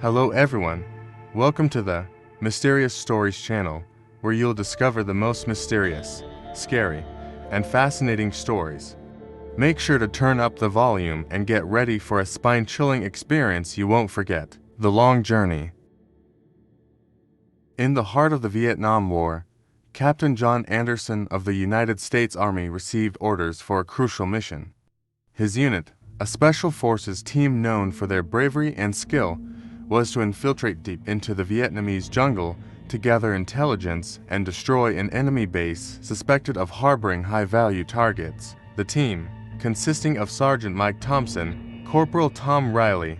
Hello everyone, welcome to the Mysterious Stories channel, where you'll discover the most mysterious, scary, and fascinating stories. Make sure to turn up the volume and get ready for a spine-chilling experience you won't forget. The Long Journey. In the heart of the Vietnam War, Captain John Anderson of the United States Army received orders for a crucial mission. His unit, a special forces team known for their bravery and skill, was to infiltrate deep into the Vietnamese jungle to gather intelligence and destroy an enemy base suspected of harboring high-value targets. The team, consisting of Sergeant Mike Thompson, Corporal Tom Riley,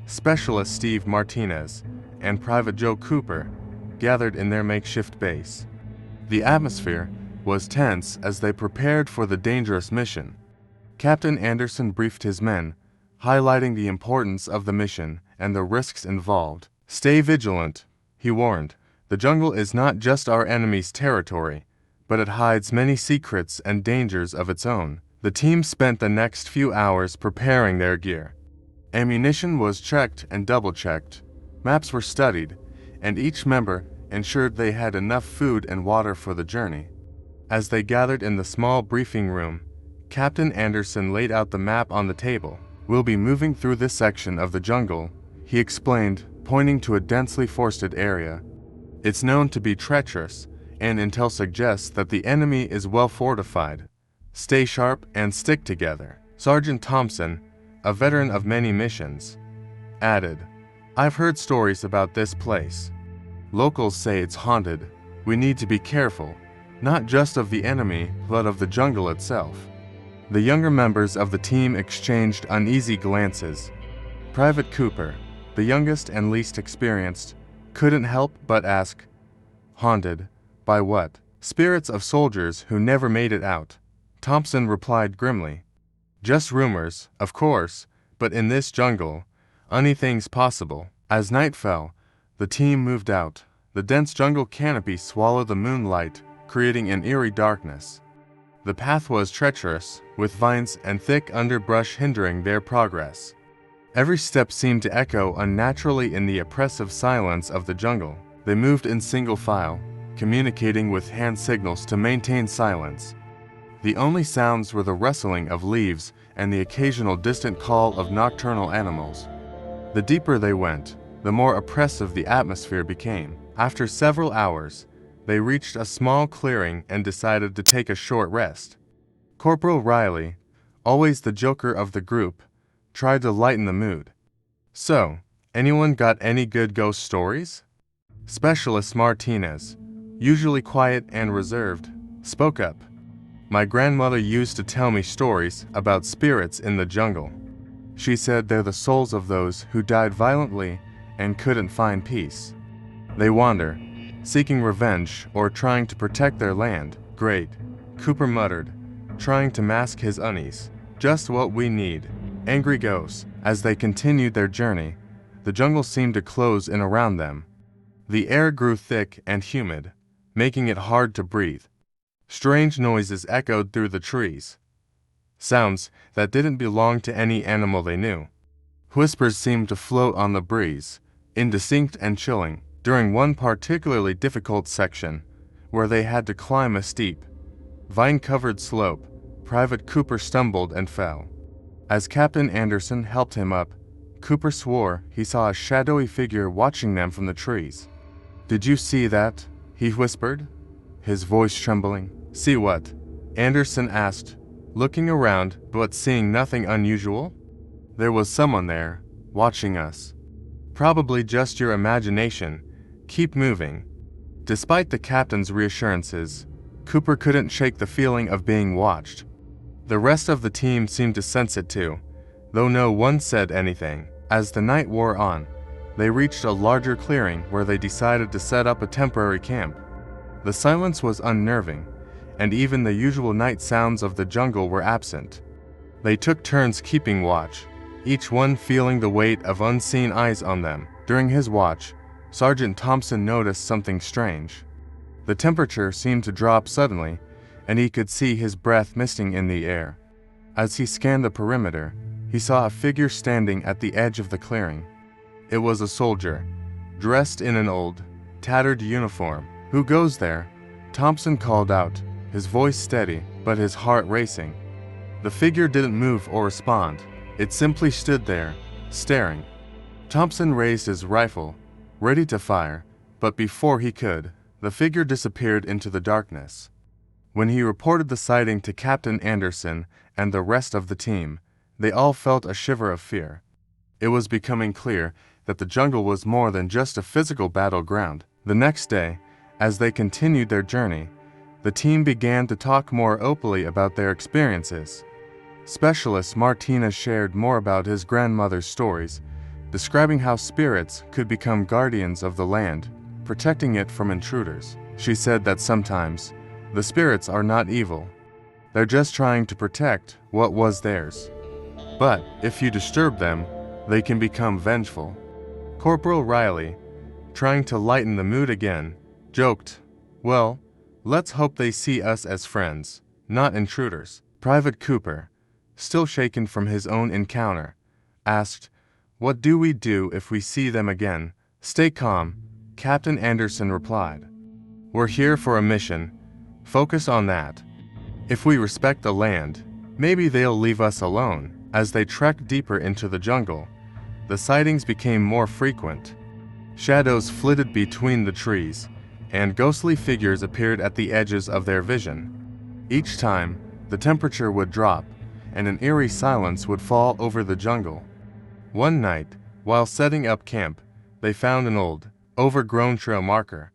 Specialist Steve Martinez, and Private Joe Cooper, gathered in their makeshift base. The atmosphere was tense as they prepared for the dangerous mission. Captain Anderson briefed his men, highlighting the importance of the mission and the risks involved. "Stay vigilant," he warned. "The jungle is not just our enemy's territory, but it hides many secrets and dangers of its own." The team spent the next few hours preparing their gear. Ammunition was checked and double-checked, maps were studied, and each member ensured they had enough food and water for the journey. As they gathered in the small briefing room, Captain Anderson laid out the map on the table. "We'll be moving through this section of the jungle," he explained, pointing to a densely forested area. "It's known to be treacherous, and intel suggests that the enemy is well fortified. Stay sharp and stick together." Sergeant Thompson, a veteran of many missions, added, "I've heard stories about this place. Locals say it's haunted. We need to be careful, not just of the enemy, but of the jungle itself." The younger members of the team exchanged uneasy glances. Private Cooper, the youngest and least experienced, couldn't help but ask, "Haunted? By what?" "Spirits of soldiers who never made it out," Thompson replied grimly. "Just rumors, of course, but in this jungle, anything's possible." As night fell, the team moved out. The dense jungle canopy swallowed the moonlight, creating an eerie darkness. The path was treacherous, with vines and thick underbrush hindering their progress. Every step seemed to echo unnaturally in the oppressive silence of the jungle. They moved in single file, communicating with hand signals to maintain silence. The only sounds were the rustling of leaves and the occasional distant call of nocturnal animals. The deeper they went, the more oppressive the atmosphere became. After several hours, they reached a small clearing and decided to take a short rest. Corporal Riley, always the joker of the group, tried to lighten the mood. "So, anyone got any good ghost stories?" Specialist Martinez, usually quiet and reserved, spoke up. "My grandmother used to tell me stories about spirits in the jungle. She said they're the souls of those who died violently and couldn't find peace. They wander, seeking revenge or trying to protect their land." "Great," Cooper muttered, trying to mask his unease. "Just what we need." Angry ghosts. As they continued their journey, the jungle seemed to close in around them. The air grew thick and humid, making it hard to breathe. Strange noises echoed through the trees, sounds that didn't belong to any animal they knew. Whispers seemed to float on the breeze, indistinct and chilling. During one particularly difficult section, where they had to climb a steep, vine-covered slope, Private Cooper stumbled and fell. As Captain Anderson helped him up, Cooper swore he saw a shadowy figure watching them from the trees. "Did you see that?" he whispered, his voice trembling. "See what?" Anderson asked, looking around but seeing nothing unusual. "There was someone there, watching us." "Probably just your imagination. Keep moving." Despite the captain's reassurances, Cooper couldn't shake the feeling of being watched. The rest of the team seemed to sense it too, though no one said anything. As the night wore on, they reached a larger clearing where they decided to set up a temporary camp. The silence was unnerving, and even the usual night sounds of the jungle were absent. They took turns keeping watch, each one feeling the weight of unseen eyes on them. During his watch, Sergeant Thompson noticed something strange. The temperature seemed to drop suddenly, and he could see his breath misting in the air. As he scanned the perimeter, he saw a figure standing at the edge of the clearing. It was a soldier, dressed in an old, tattered uniform. "Who goes there?" Thompson called out, his voice steady, but his heart racing. The figure didn't move or respond. It simply stood there, staring. Thompson raised his rifle, ready to fire, but before he could, the figure disappeared into the darkness. When he reported the sighting to Captain Anderson and the rest of the team, they all felt a shiver of fear. It was becoming clear that the jungle was more than just a physical battleground. The next day, as they continued their journey, the team began to talk more openly about their experiences. Specialist Martinez shared more about his grandmother's stories, describing how spirits could become guardians of the land, protecting it from intruders. She said that sometimes, the spirits are not evil. They're just trying to protect what was theirs. But if you disturb them, they can become vengeful. Corporal Riley, trying to lighten the mood again, joked, "Well, let's hope they see us as friends, not intruders." Private Cooper, still shaken from his own encounter, asked, "What do we do if we see them again?" "Stay calm," Captain Anderson replied. "We're here for a mission. Focus on that. If we respect the land, maybe they'll leave us alone." As they trekked deeper into the jungle, the sightings became more frequent. Shadows flitted between the trees, and ghostly figures appeared at the edges of their vision. Each time, the temperature would drop, and an eerie silence would fall over the jungle. One night, while setting up camp, they found an old, overgrown trail marker.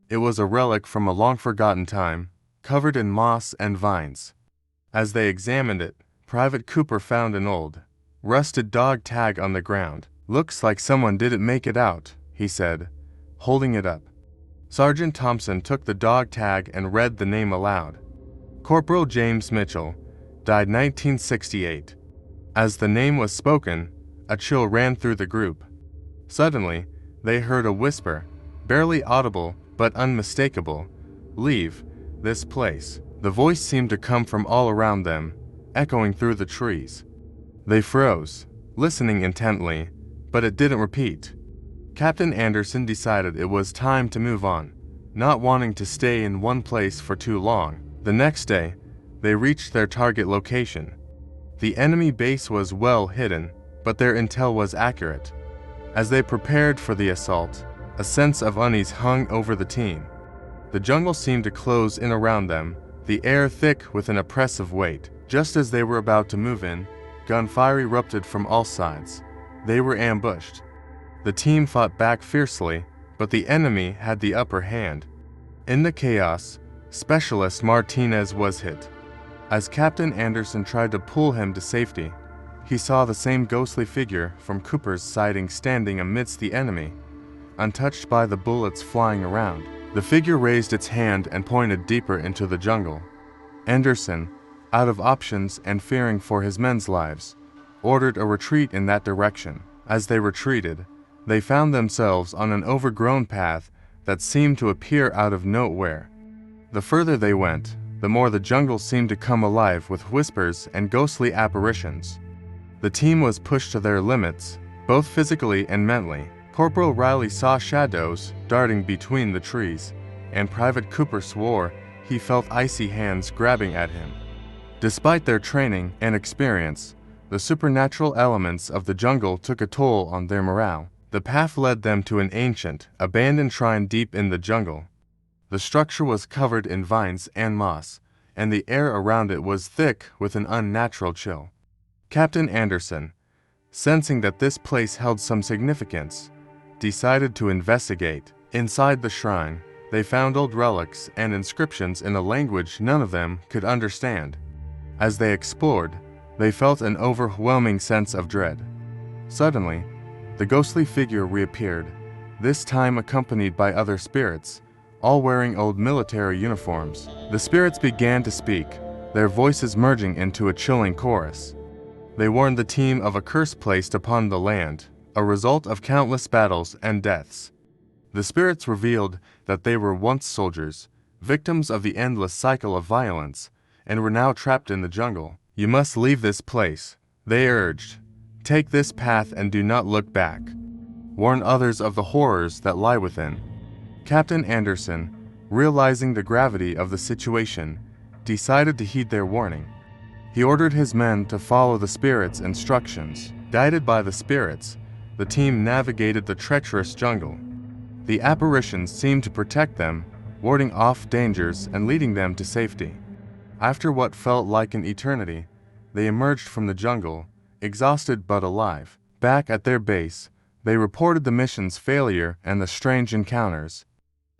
It was a relic from a long-forgotten time, covered in moss and vines. As they examined it, Private Cooper found an old, rusted dog tag on the ground. "Looks like someone didn't make it out," he said, holding it up. Sergeant Thompson took the dog tag and read the name aloud. Corporal James Mitchell, died 1968. As the name was spoken, a chill ran through the group. Suddenly, they heard a whisper, barely audible but unmistakable, "Leave this place." The voice seemed to come from all around them, echoing through the trees. They froze, listening intently, but it didn't repeat. Captain Anderson decided it was time to move on, not wanting to stay in one place for too long. The next day, they reached their target location. The enemy base was well hidden, but their intel was accurate. As they prepared for the assault, a sense of unease hung over the team. The jungle seemed to close in around them, the air thick with an oppressive weight. Just as they were about to move in, gunfire erupted from all sides. They were ambushed. The team fought back fiercely, but the enemy had the upper hand. In the chaos, Specialist Martinez was hit. As Captain Anderson tried to pull him to safety, he saw the same ghostly figure from Cooper's sighting standing amidst the enemy, untouched by the bullets flying around. The figure raised its hand and pointed deeper into the jungle. Anderson, out of options and fearing for his men's lives, ordered a retreat in that direction. As they retreated, they found themselves on an overgrown path that seemed to appear out of nowhere. The further they went, the more the jungle seemed to come alive with whispers and ghostly apparitions. The team was pushed to their limits, both physically and mentally. Corporal Riley saw shadows darting between the trees, and Private Cooper swore he felt icy hands grabbing at him. Despite their training and experience, the supernatural elements of the jungle took a toll on their morale. The path led them to an ancient, abandoned shrine deep in the jungle. The structure was covered in vines and moss, and the air around it was thick with an unnatural chill. Captain Anderson, sensing that this place held some significance, decided to investigate. Inside the shrine, they found old relics and inscriptions in a language none of them could understand. As they explored, they felt an overwhelming sense of dread. Suddenly, the ghostly figure reappeared, this time accompanied by other spirits, all wearing old military uniforms. The spirits began to speak, their voices merging into a chilling chorus. They warned the team of a curse placed upon the land, a result of countless battles and deaths. The spirits revealed that they were once soldiers, victims of the endless cycle of violence, and were now trapped in the jungle. "You must leave this place," they urged. "Take this path and do not look back." warn others of the horrors that lie within. Captain Anderson, realizing the gravity of the situation, decided to heed their warning. He ordered his men to follow the spirits' instructions. Guided by the spirits, the team navigated the treacherous jungle. The apparitions seemed to protect them, warding off dangers and leading them to safety. After what felt like an eternity, they emerged from the jungle, exhausted but alive. Back at their base, they reported the mission's failure and the strange encounters.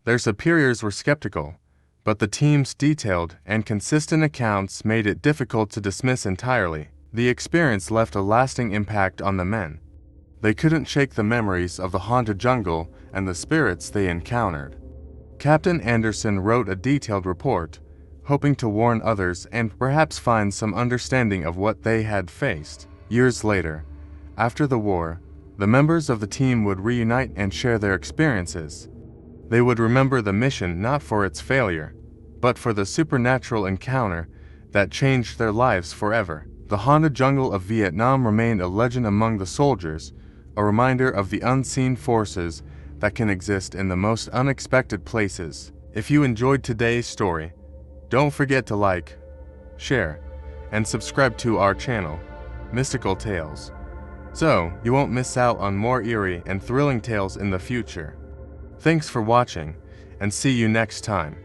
Their superiors were skeptical, but the team's detailed and consistent accounts made it difficult to dismiss entirely. The experience left a lasting impact on the men. They couldn't shake the memories of the haunted jungle and the spirits they encountered. Captain Anderson wrote a detailed report, hoping to warn others and perhaps find some understanding of what they had faced. Years later, after the war, the members of the team would reunite and share their experiences. They would remember the mission not for its failure, but for the supernatural encounter that changed their lives forever. The haunted jungle of Vietnam remained a legend among the soldiers, a reminder of the unseen forces that can exist in the most unexpected places. If you enjoyed today's story, don't forget to like, share, and subscribe to our channel, Mystical Tales, so you won't miss out on more eerie and thrilling tales in the future. Thanks for watching, and see you next time.